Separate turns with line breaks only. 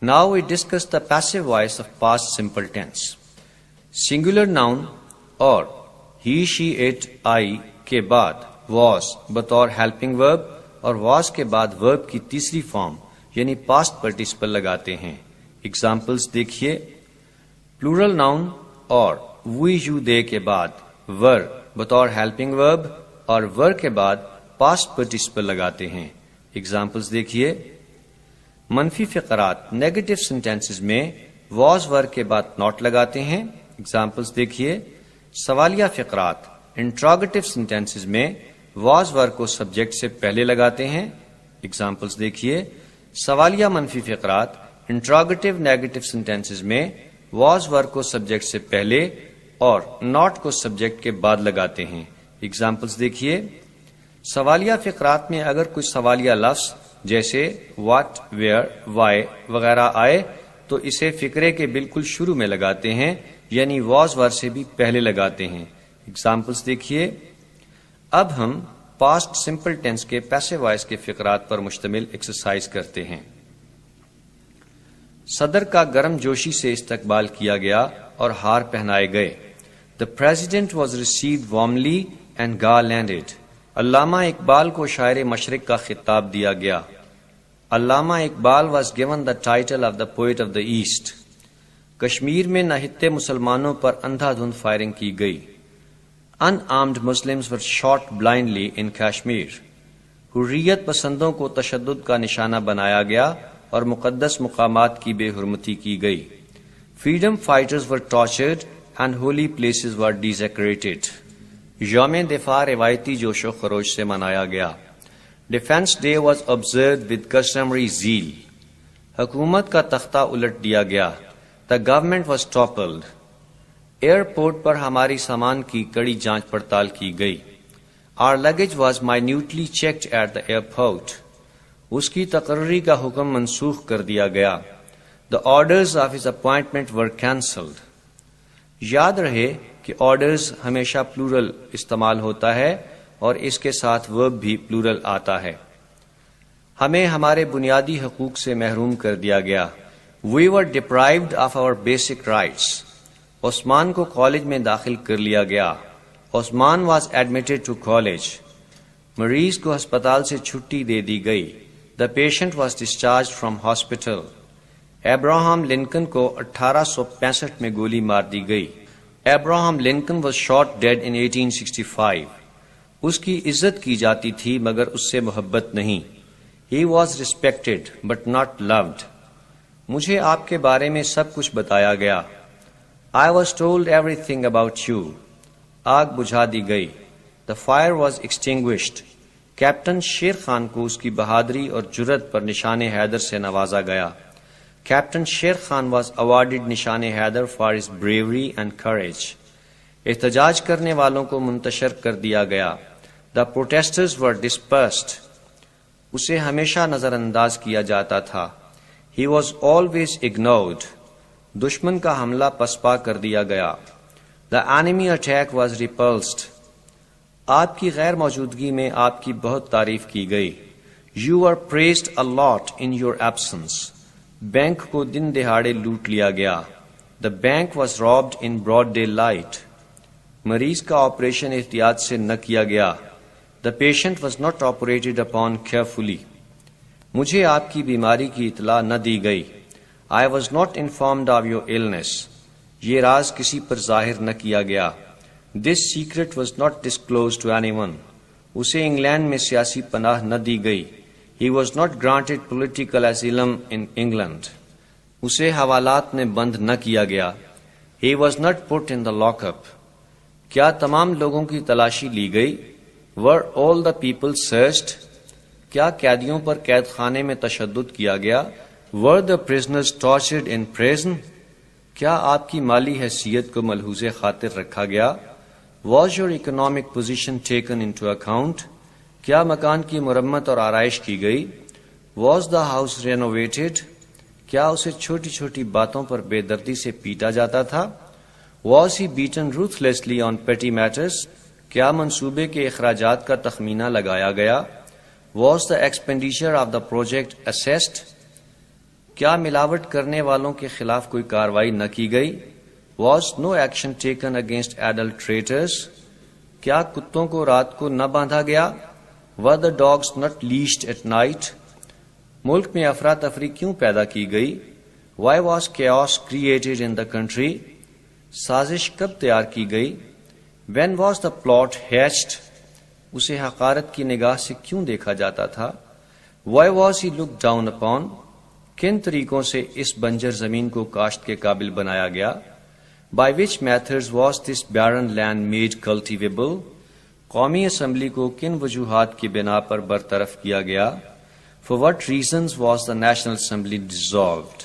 Now we discuss the passive voice of past simple tense. Singular noun اور he, she, it, I کے بعد was بطور helping verb اور was کے بعد verb کی تیسری فارم یعنی past participle لگاتے ہیں. Examples دیکھیے. Plural noun اور we, you, they کے بعد were بطور helping verb اور were کے بعد past participle لگاتے ہیں. Examples دیکھیے. منفی فقرات نیگیٹو سینٹینسز میں was were کے بعد not لگاتے ہیں. Examples دیکھیے. سوالیہ فقرات انٹراگیٹو سینٹینسز میں was were کو سبجیکٹ سے پہلے لگاتے ہیں. Examples دیکھیے. سوالیہ منفی فقرات انٹراگیٹو نیگیٹو سینٹینسز میں was were کو سبجیکٹ سے پہلے اور not کو سبجیکٹ کے بعد لگاتے ہیں. Examples دیکھیے. سوالیہ فقرات میں اگر کوئی سوالیہ لفظ جیسے what, where, why وغیرہ آئے تو اسے فقرے کے بالکل شروع میں لگاتے ہیں یعنی was were سے بھی پہلے لگاتے ہیں. Examples دیکھیے. اب ہم پاسٹ سمپل ٹینس کے پیسو وائس کے فقرات پر مشتمل ایکسرسائز کرتے ہیں. صدر کا گرم جوشی سے استقبال کیا گیا اور ہار پہنائے گئے. The president was received warmly and garlanded. علامہ اقبال کو شاعر مشرق کا خطاب دیا گیا. علامہ Iqbal was given the title of the poet of the East. Kashmir میں نہتے مسلمانوں پر اندھا دھند فائرنگ کی گئی. Unarmed Muslims were shot blindly in Kashmir. حریت پسندوں کو تشدد کا نشانہ بنایا گیا اور مقدس مقامات کی بے حرمتی کی گئی. Freedom fighters were tortured and holy places were desecrated. یوم دفاع روایتی جوش و خروش سے منایا گیا. Defense Day was observed with customary zeal. حکومت کا تختہ الٹ دیا گیا. The government was toppled. Airport پر ہماری سامان کی کڑی جانچ پڑتال کی گئی. Our luggage was minutely checked at the airport. اس کی تقرری کا حکم منسوخ کر دیا گیا. The orders of his appointment were cancelled. یاد رہے کہ آرڈرز ہمیشہ پلورل استعمال ہوتا ہے اور اس کے ساتھ ورب بھی پلورل آتا ہے. ہمیں ہمارے بنیادی حقوق سے محروم کر دیا گیا. We were deprived of our basic rights. عثمان کو کالج میں داخل کر لیا گیا. عثمان was admitted to college. مریض کو ہسپتال سے چھٹی دے دی گئی. The patient was discharged from hospital. Abraham Lincoln کو 1865 میں گولی مار دی گئی. Abraham Lincoln was shot dead in 1865. اس کی عزت کی جاتی تھی مگر اس سے محبت نہیں. He was respected but not loved. مجھے آپ کے بارے میں سب کچھ بتایا گیا. I was told everything about you. آگ بجھا دی گئی. The fire was extinguished. Captain Sher Khan کو اس کی بہادری اور جرأت پر نشان حیدر سے نوازا گیا. Captain Sher Khan was awarded نشان Haider for his bravery and courage. احتجاج کرنے والوں کو منتشر کر دیا گیا. The protesters were dispersed. اسے ہمیشہ نظر انداز کیا جاتا تھا. He was always ignored. دشمن کا حملہ پسپا کر دیا گیا. The enemy attack was repulsed. آپ کی غیر موجودگی میں آپ کی بہت تعریف کی گئی. You were praised a lot in your absence. Bank کو دن دہاڑے لوٹ لیا گیا. The bank was robbed in broad daylight. مریض کا آپریشن احتیاط سے نہ کیا گیا. The patient was not operated upon carefully. مجھے آپ کی بیماری کی اطلاع نہ دی گئی. I was not informed of your illness. یہ راز کسی پر ظاہر نہ کیا گیا. This secret was not disclosed to anyone. اسے انگلینڈ میں سیاسی پناہ نہ دی گئی. He was not granted political asylum in England. اسے حوالات میں بند نہ کیا گیا. He was not put in the lockup. کیا تمام لوگوں کی تلاشی لی گئی؟ Were all the people searched? کیا قیدیوں پر قید خانے میں تشدد کیا گیا؟ Were the prisoners tortured in prison? کیا آپ کی مالی حیثیت کو ملحوظ خاطر رکھا گیا؟ Was your economic position taken into account? کیا مکان کی مرمت اور آرائش کی گئی؟ Was the house renovated? کیا اسے چھوٹی چھوٹی باتوں پر بے دردی سے پیٹا جاتا تھا؟ Was he beaten ruthlessly on petty matters? کیا منصوبے کے اخراجات کا تخمینہ لگایا گیا؟ Was the expenditure of the project assessed? کیا ملاوٹ کرنے والوں کے خلاف کوئی کارروائی نہ کی گئی؟ Was no action taken against adulterators? کیا کتوں کو رات کو نہ باندھا گیا؟ Were the dogs not leashed at night? ملک میں افراتفری کیوں پیدا کی گئی؟ Why was chaos created in the country? سازش کب تیار کی گئی؟ When was the plot hatched? اسے حقارت کی نگاہ سے کیوں دیکھا جاتا تھا؟ Why was he looked down upon? کن طریقوں سے اس بنجر زمین کو کاشت کے قابل بنایا گیا؟ By which methods was this barren land made cultivable? قومی اسمبلی کو کن وجوہات کی بنا پر برطرف کیا گیا؟ For what reasons was the National Assembly dissolved?